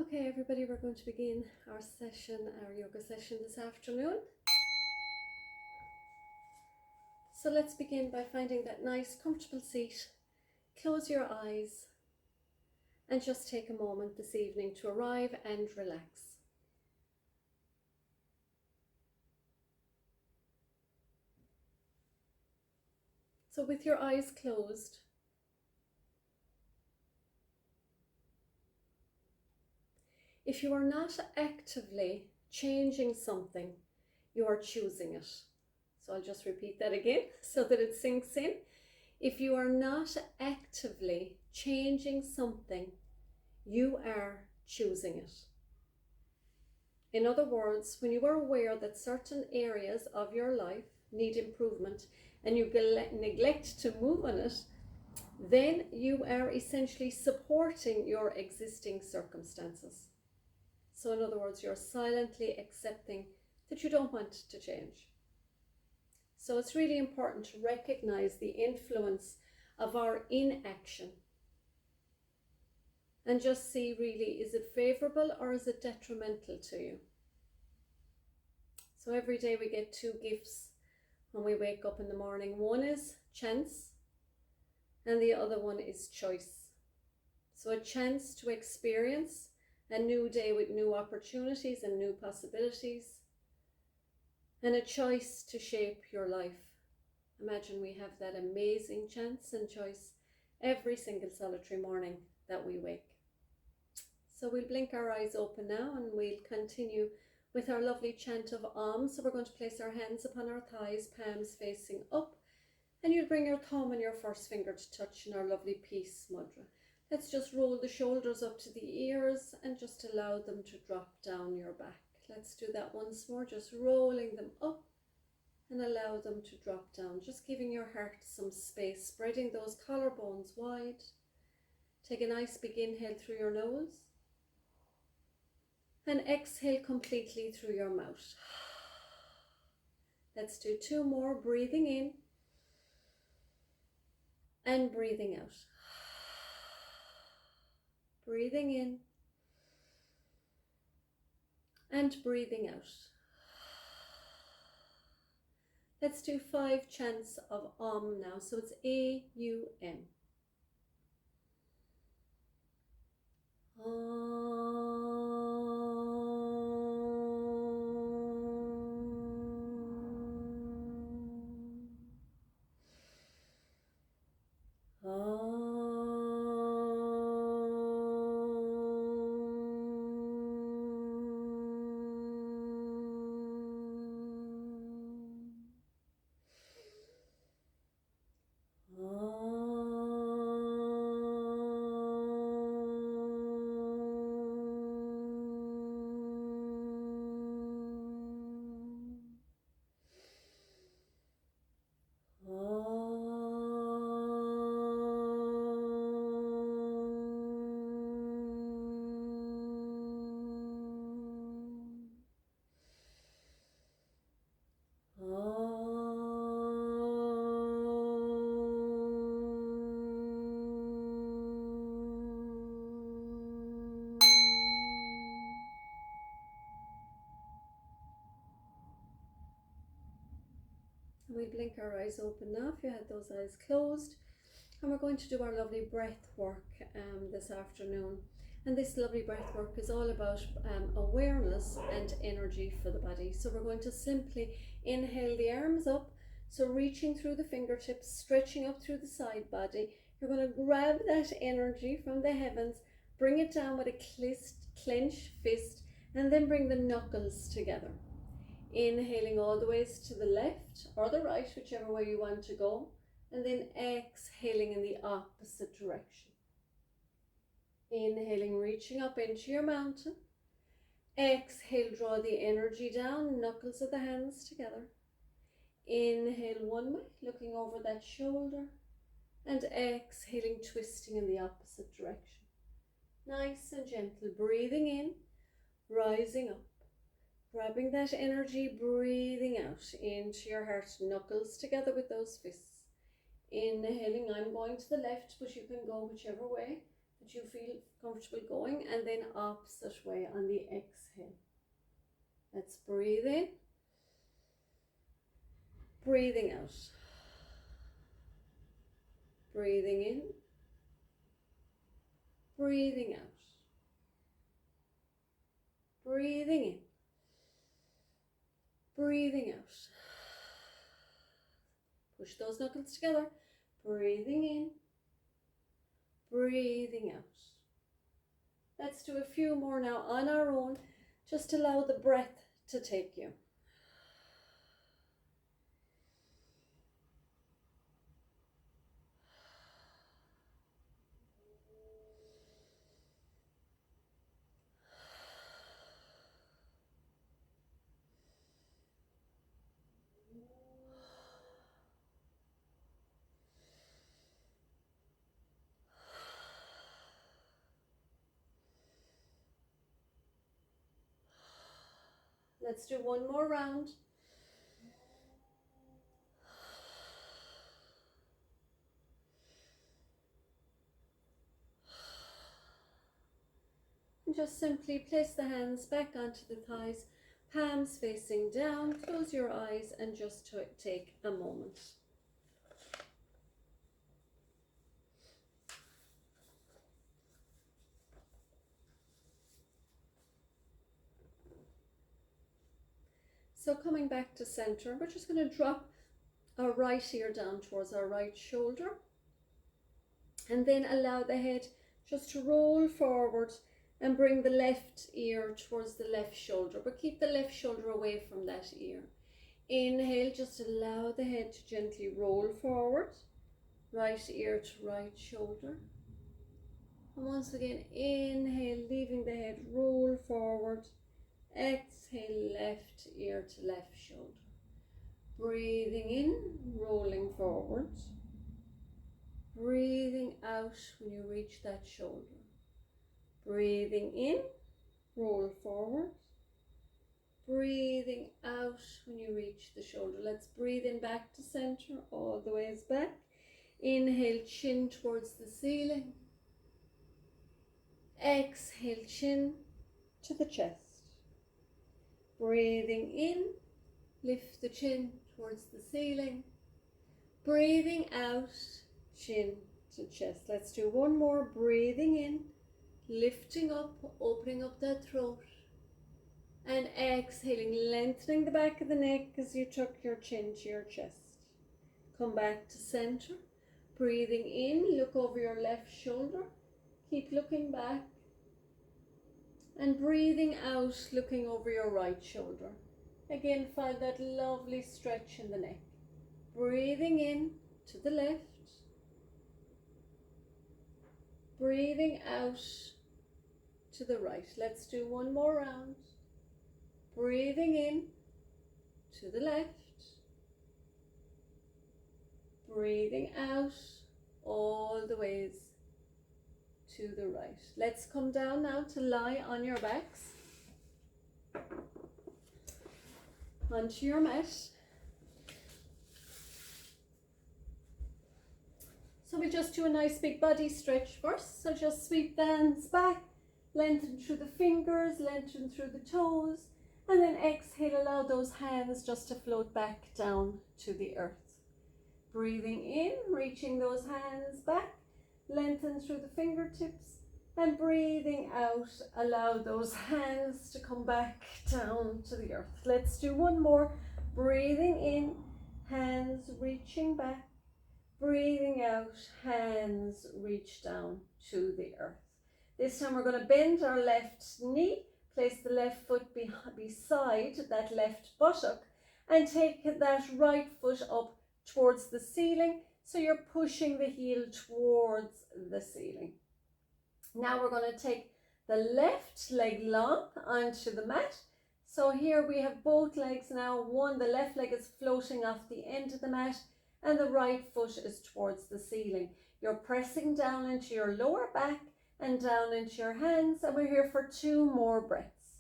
Okay, everybody, we're going to begin our yoga session this afternoon. So let's begin by finding that nice, comfortable seat. Close your eyes and just take a moment this evening to arrive and relax. So with your eyes closed, if you are not actively changing something, you are choosing it. So I'll just repeat that again so that it sinks in. If you are not actively changing something, you are choosing it. In other words, when you are aware that certain areas of your life need improvement and you neglect to move on it, then you are essentially supporting your existing circumstances. So in other words, you're silently accepting that you don't want to change. So it's really important to recognize the influence of our inaction and just see really, is it favorable or is it detrimental to you? So every day we get two gifts when we wake up in the morning. One is chance and the other one is choice. So a chance to experience a new day with new opportunities and new possibilities, and a choice to shape your life. Imagine we have that amazing chance and choice every single solitary morning that we wake. So we'll blink our eyes open now and we'll continue with our lovely chant of Om. So we're going to place our hands upon our thighs, palms facing up, and you'll bring your thumb and your first finger to touch in our lovely peace mudra. Let's just roll the shoulders up to the ears and just allow them to drop down your back. Let's do that once more, just rolling them up and allow them to drop down, just giving your heart some space, spreading those collarbones wide. Take a nice big inhale through your nose and exhale completely through your mouth. Let's do two more, breathing in and breathing out. Breathing in and breathing out. Let's do 5 chants of Om now. So it's A-U-M. We blink our eyes open now if you had those eyes closed, and we're going to do our lovely breath work this afternoon. And this lovely breath work is all about awareness and energy for the body. So we're going to simply inhale the arms up, so reaching through the fingertips, stretching up through the side body. You're going to grab that energy from the heavens, bring it down with a clenched fist, and then bring the knuckles together. Inhaling all the ways to the left or the right, whichever way you want to go, and then exhaling in the opposite direction. Inhaling, reaching up into your mountain. Exhale, draw the energy down, knuckles of the hands together. Inhale one way, looking over that shoulder, and exhaling, twisting in the opposite direction. Nice and gentle, breathing in, rising up. Grabbing that energy, breathing out into your heart, knuckles together with those fists. Inhaling, I'm going to the left, but you can go whichever way that you feel comfortable going, and then opposite way on the exhale. Let's breathe in, breathing out, breathing in, breathing out, breathing in, breathing out. Push those knuckles together, breathing in, breathing out. Let's do a few more now on our own. Just allow the breath to take you. Let's do one more round. And just simply place the hands back onto the thighs, palms facing down, close your eyes and just take a moment. So coming back to center, we're just going to drop our right ear down towards our right shoulder, and then allow the head just to roll forward and bring the left ear towards the left shoulder, but keep the left shoulder away from that ear. Inhale, just allow the head to gently roll forward, right ear to right shoulder. And once again, inhale, leaving the head roll forward. Exhale, left ear to left shoulder. Breathing in, rolling forward. Breathing out when you reach that shoulder. Breathing in, roll forward. Breathing out when you reach the shoulder. Let's breathe in back to center, all the ways back. Inhale, chin towards the ceiling. Exhale, chin to the chest. Breathing in, lift the chin towards the ceiling. Breathing out, chin to chest. Let's do one more. Breathing in, lifting up, opening up that throat. And exhaling, lengthening the back of the neck as you tuck your chin to your chest. Come back to center. Breathing in, look over your left shoulder. Keep looking back. And breathing out, looking over your right shoulder. Again, find that lovely stretch in the neck. Breathing in to the left. Breathing out to the right. Let's do one more round. Breathing in to the left. Breathing out all the ways to the right. Let's come down now to lie on your backs onto your mat. So we just do a nice big body stretch first. So just sweep the hands back, lengthen through the fingers, lengthen through the toes, and then exhale, allow those hands just to float back down to the earth. Breathing in, reaching those hands back, lengthen through the fingertips, and breathing out, allow those hands to come back down to the earth. Let's do one more. Breathing in, hands reaching back. Breathing out, hands reach down to the earth. This time we're going to bend our left knee, place the left foot beside that left buttock, and take that right foot up towards the ceiling. So you're pushing the heel towards the ceiling. Now we're going to take the left leg long onto the mat. So here we have both legs now. The left leg is floating off the end of the mat, and the right foot is towards the ceiling. You're pressing down into your lower back and down into your hands, and we're here for 2 more breaths.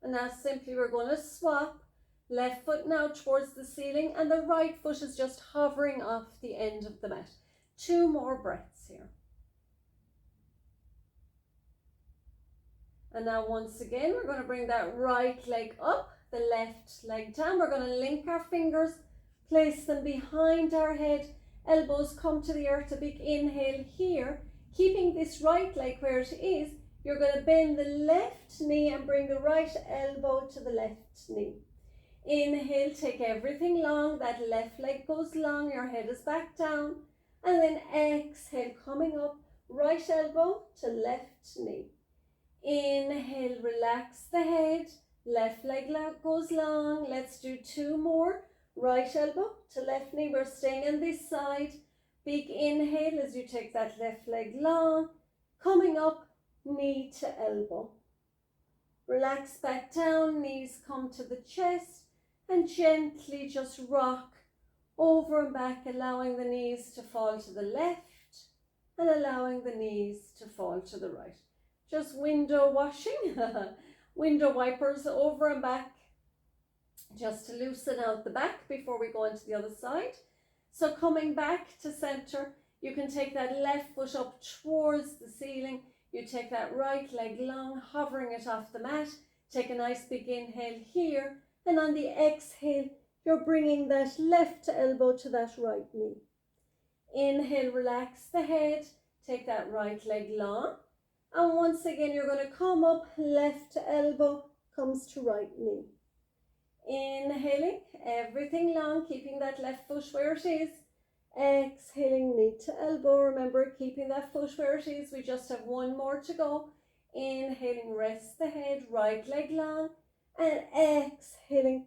And now simply we're going to swap. Left foot now towards the ceiling, and the right foot is just hovering off the end of the mat. 2 more breaths here. And now once again, we're going to bring that right leg up, the left leg down. We're going to link our fingers, place them behind our head, elbows come to the earth, a big inhale here. Keeping this right leg where it is, you're going to bend the left knee and bring the right elbow to the left knee. Inhale, take everything long, that left leg goes long, your head is back down. And then exhale, coming up, right elbow to left knee. Inhale, relax the head, left leg goes long. Let's do 2 more. Right elbow to left knee, we're staying on this side. Big inhale as you take that left leg long, coming up, knee to elbow. Relax back down, knees come to the chest, and gently just rock over and back, allowing the knees to fall to the left and allowing the knees to fall to the right. Just window washing, window wipers over and back, just to loosen out the back before we go into the other side. So coming back to center, you can take that left foot up towards the ceiling. You take that right leg long, hovering it off the mat. Take a nice big inhale here. And on the exhale, you're bringing that left elbow to that right knee. Inhale, relax the head. Take that right leg long. And once again, you're going to come up, left elbow comes to right knee. Inhaling, everything long, keeping that left foot where it is. Exhaling, knee to elbow. Remember, keeping that foot where it is. We just have 1 more to go. Inhaling, rest the head, right leg long. And exhaling,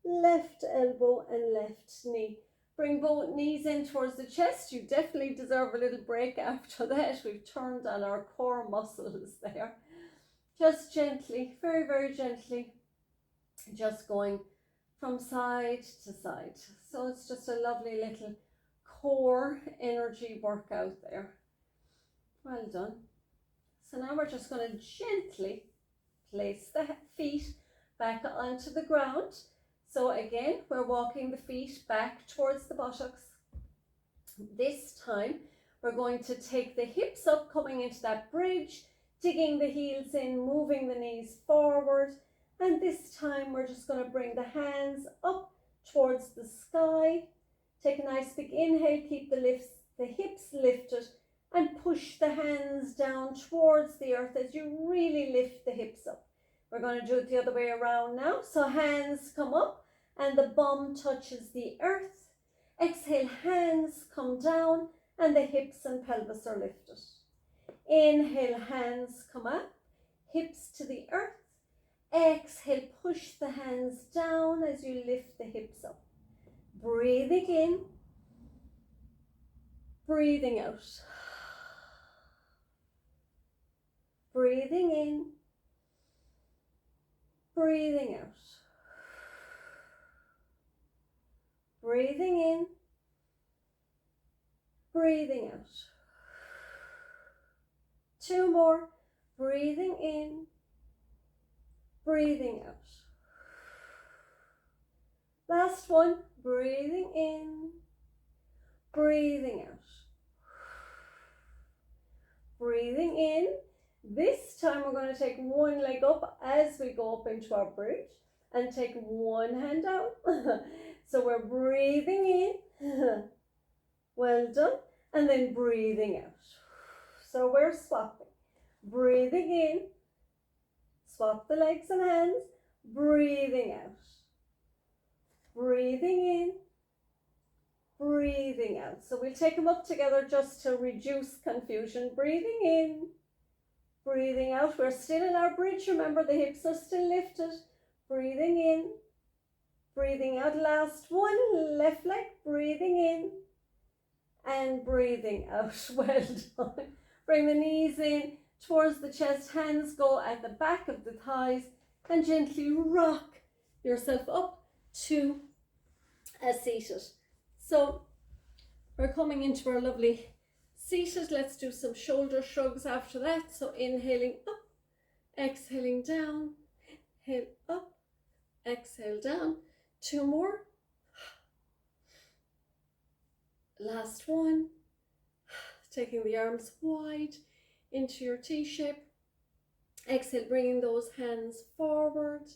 left elbow and left knee. Bring both knees in towards the chest. You definitely deserve a little break after that. We've turned on our core muscles there. Just gently, very, very gently, just going from side to side. So it's just a lovely little core energy workout there. Well done. So now we're just going to gently place the feet back onto the ground. So again, we're walking the feet back towards the buttocks. This time, we're going to take the hips up, coming into that bridge, digging the heels in, moving the knees forward. And this time, we're just going to bring the hands up towards the sky. Take a nice big inhale, keep the hips lifted, and push the hands down towards the earth as you really lift the hips up. We're going to do it the other way around now. So hands come up and the bum touches the earth. Exhale, hands come down and the hips and pelvis are lifted. Inhale, hands come up, hips to the earth. Exhale, push the hands down as you lift the hips up. Breathing in, breathing out. Breathing in, breathing out. Breathing in, breathing out. 2 more. Breathing in, breathing out. Last one. Breathing in, breathing out. Breathing in. This time we're going to take one leg up as we go up into our bridge and take one hand out. So we're breathing in, well done, and then breathing out. So we're swapping. Breathing in, swap the legs and hands, breathing out. Breathing in, breathing out. So we'll take them up together just to reduce confusion. Breathing in, breathing out. We're still in our bridge. Remember, the hips are still lifted. Breathing in, breathing out. Last one, left leg, breathing in and breathing out. Well done. Bring the knees in towards the chest. Hands go at the back of the thighs and gently rock yourself up to a seated. So we're coming into our lovely seated. Let's do some shoulder shrugs after that. So inhaling up, exhaling down, inhale up, exhale down. 2 more. Last one. Taking the arms wide into your T shape. Exhale, bringing those hands forward,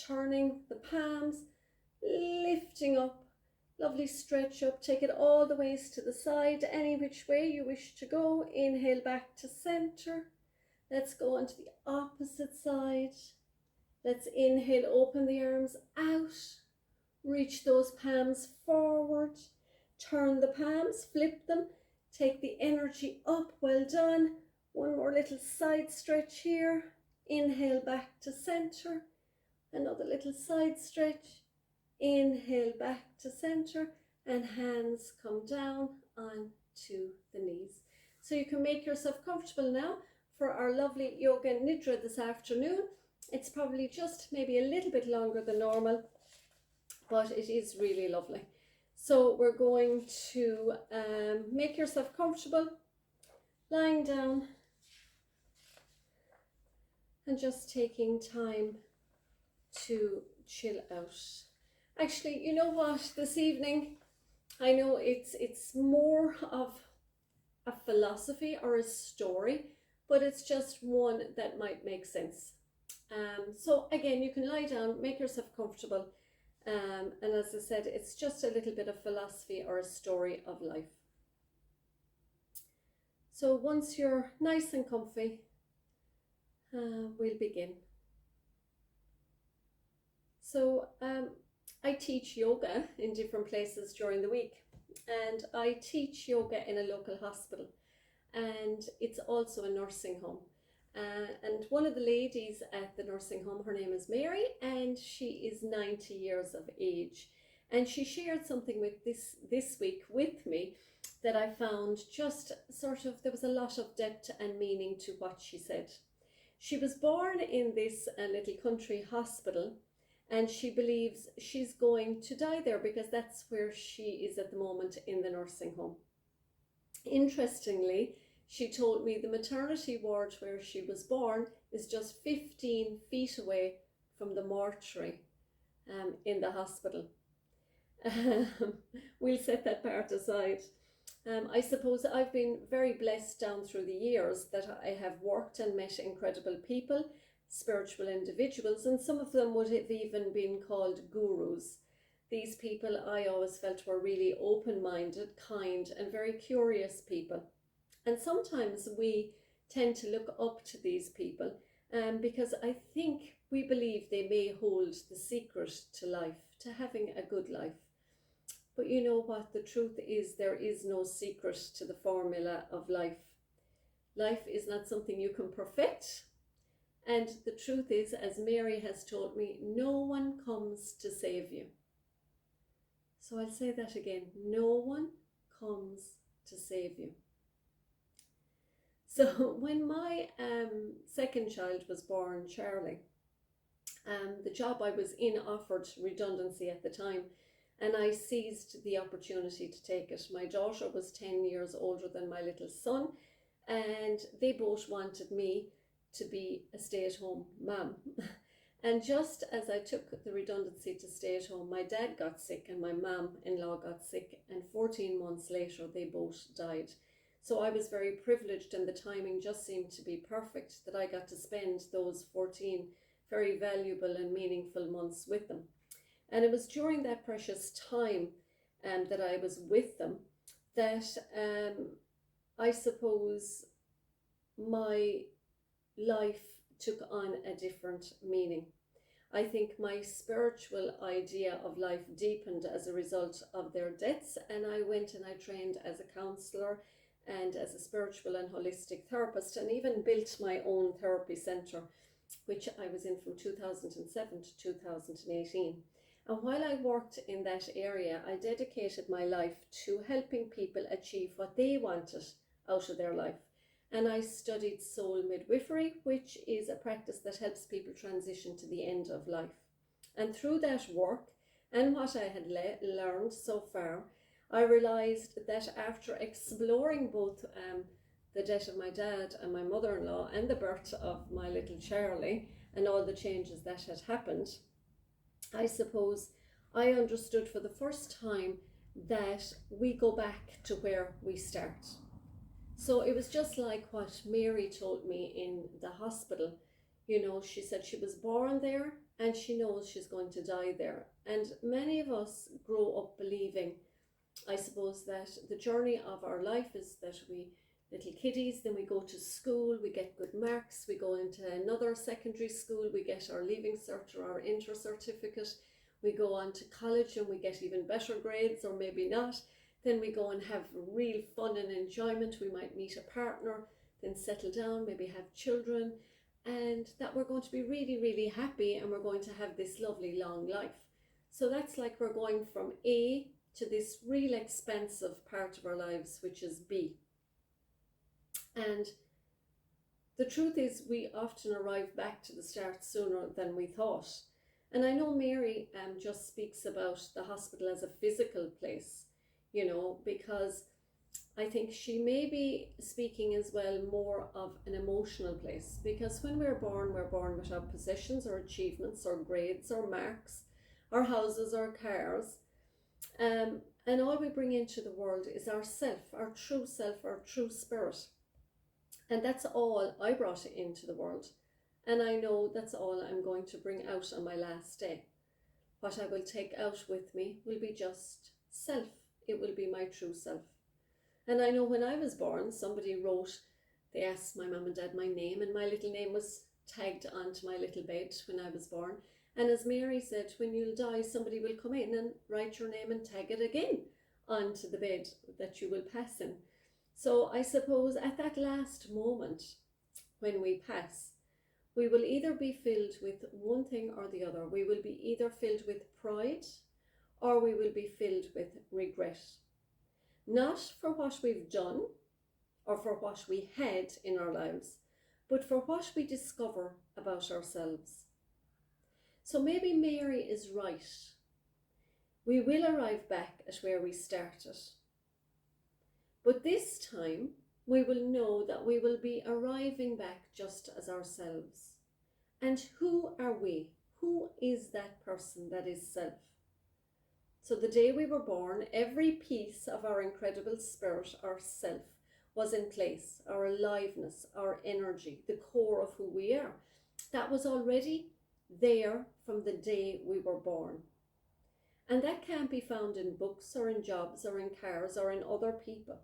turning the palms, lifting up, lovely stretch up, take it all the ways to the side, any which way you wish to go. Inhale back to center. Let's go on to the opposite side. Let's inhale, open the arms out, reach those palms forward, turn the palms, flip them, take the energy up, well done. One more little side stretch here. Inhale back to center. Another little side stretch. Inhale back to center, and hands come down onto the knees. So you can make yourself comfortable now for our lovely yoga nidra this afternoon. It's probably just maybe a little bit longer than normal, but it is really lovely. So we're going to make yourself comfortable, lying down and just taking time to chill out. Actually, you know what, this evening, I know it's more of a philosophy or a story, but it's just one that might make sense. So again, you can lie down, make yourself comfortable, and as I said, it's just a little bit of philosophy or a story of life. So once you're nice and comfy, we'll begin. So I teach yoga in different places during the week, and I teach yoga in a local hospital, and it's also a nursing home. And one of the ladies at the nursing home, her name is Mary, and she is 90 years of age. And she shared something with this week with me that I found just sort of, there was a lot of depth and meaning to what she said. She was born in this little country hospital, and she believes she's going to die there because that's where she is at the moment, in the nursing home. Interestingly, she told me the maternity ward where she was born is just 15 feet away from the mortuary in the hospital. We'll set that part aside. I suppose I've been very blessed down through the years that I have worked and met incredible people, spiritual individuals, and some of them would have even been called gurus. These people I always felt were really open-minded, kind, and very curious people. And sometimes we tend to look up to these people because I think we believe they may hold the secret to life, to having a good life. But you know what? The truth is, there is no secret to the formula of life. Life is not something you can perfect. And the truth is, as Mary has told me, no one comes to save you. So I'll say that again. No one comes to save you. So when my second child was born, Charlie, the job I was in offered redundancy at the time, and I seized the opportunity to take it. My daughter was 10 years older than my little son, and they both wanted me to be a stay-at-home mum. And just as I took the redundancy to stay at home, my dad got sick and my mum-in-law got sick, and 14 months later they both died. So I was very privileged, and the timing just seemed to be perfect that I got to spend those 14 very valuable and meaningful months with them. And it was during that precious time that I was with them that I suppose my life took on a different meaning. I think my spiritual idea of life deepened as a result of their deaths, and I went and I trained as a counsellor and as a spiritual and holistic therapist, and even built my own therapy centre, which I was in from 2007 to 2018. And while I worked in that area, I dedicated my life to helping people achieve what they wanted out of their life. And I studied soul midwifery, which is a practice that helps people transition to the end of life. And through that work and what I had learned so far, I realized that after exploring both the death of my dad and my mother-in-law and the birth of my little Charlie and all the changes that had happened, I suppose I understood for the first time that we go back to where we start. So it was just like what Mary told me in the hospital. She said she was born there and she knows she's going to die there. And many of us grow up believing, I suppose, that the journey of our life is that we, little kiddies, then we go to school, we get good marks, we go into another secondary school, we get our leaving cert or our inter certificate, we go on to college and we get even better grades, or maybe not. Then we go and have real fun and enjoyment. We might meet a partner, then settle down, maybe have children, and that we're going to be really, really happy and we're going to have this lovely long life. So that's like we're going from A to this real expensive part of our lives, which is B. And the truth is we often arrive back to the start sooner than we thought. And I know Mary just speaks about the hospital as a physical place, because I think she may be speaking as well more of an emotional place, because when we're born without possessions or achievements or grades or marks or houses or cars, and all we bring into the world is ourself, our true self, our true spirit. And that's all I brought into the world. And I know that's all I'm going to bring out on my last day. What I will take out with me will be just self. It will be my true self. And I know when I was born, somebody wrote, they asked my mum and dad my name, and my little name was tagged onto my little bed when I was born. And as Mary said, when you'll die, somebody will come in and write your name and tag it again onto the bed that you will pass in. So I suppose at that last moment when we pass, we will either be filled with one thing or the other. We will be either filled with pride or we will be filled with regret. Not for what we've done or for what we had in our lives, but for what we discover about ourselves. So maybe Mary is right. We will arrive back at where we started. But this time, we will know that we will be arriving back just as ourselves. And who are we? Who is that person that is self? So the day we were born, every piece of our incredible spirit, our self, was in place. Our aliveness, our energy, the core of who we are. That was already there from the day we were born. And that can't be found in books or in jobs or in cars or in other people.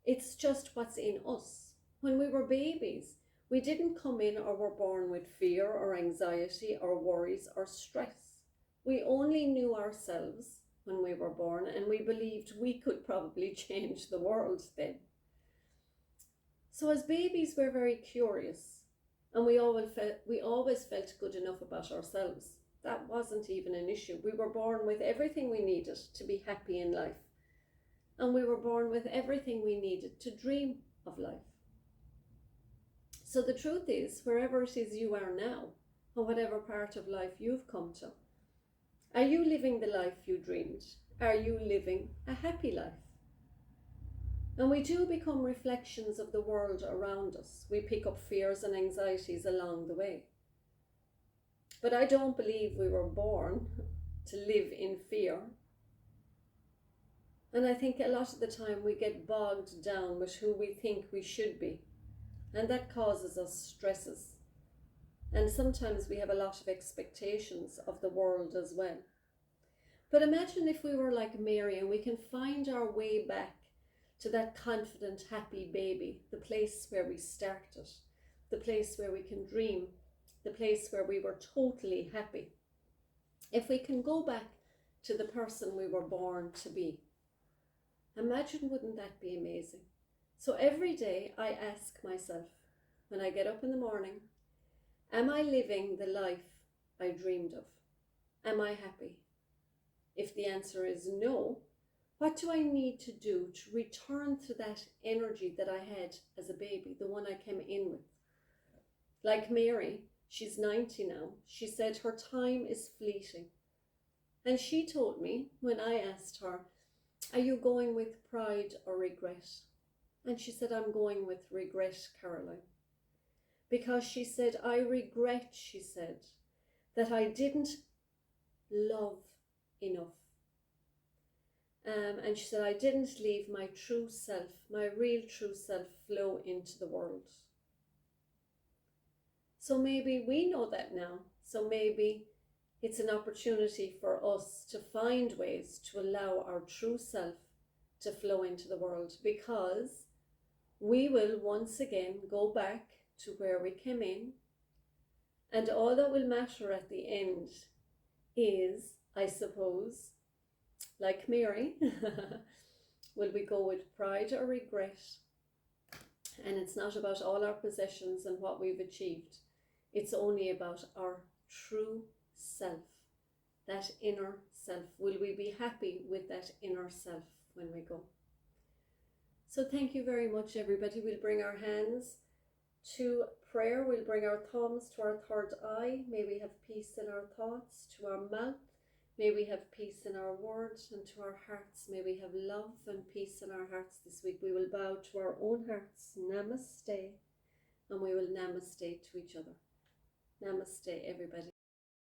It's just what's in us. When we were babies, we didn't come in or were born with fear or anxiety or worries or stress. We only knew ourselves when we were born, and we believed we could probably change the world then. So as babies, we're very curious, and we always felt good enough about ourselves. That wasn't even an issue. We were born with everything we needed to be happy in life. And we were born with everything we needed to dream of life. So the truth is, wherever it is you are now, or whatever part of life you've come to, are you living the life you dreamed? Are you living a happy life? And we do become reflections of the world around us. We pick up fears and anxieties along the way. But I don't believe we were born to live in fear. And I think a lot of the time we get bogged down with who we think we should be. And that causes us stresses. And sometimes we have a lot of expectations of the world as well. But imagine if we were like Mary and we can find our way back to that confident, happy baby, the place where we started, the place where we can dream, the place where we were totally happy. If we can go back to the person we were born to be, imagine, wouldn't that be amazing? So every day I ask myself, when I get up in the morning, am I living the life I dreamed of? Am I happy? If the answer is no, what do I need to do to return to that energy that I had as a baby, the one I came in with? Like Mary, she's 90 now, she said her time is fleeting. And she told me when I asked her, are you going with pride or regret? And she said, I'm going with regret, Caroline. Because she said, I regret, she said, that I didn't love enough. And she said, I didn't leave my true self, my real true self, flow into the world. So maybe we know that now. So maybe it's an opportunity for us to find ways to allow our true self to flow into the world, because we will once again go back to where we came in, and all that will matter at the end is, I suppose, like Mary, will we go with pride or regret? And it's not about all our possessions and what we've achieved. It's only about our true self, that inner self. Will we be happy with that inner self when we go? So thank you very much, everybody. We'll bring our hands to prayer. We'll bring our thumbs to our third eye. May we have peace in our thoughts, to our mouth. May we have peace in our words, and to our hearts. May we have love and peace in our hearts this week. We will bow to our own hearts. Namaste. And we will namaste to each other. Namaste, everybody.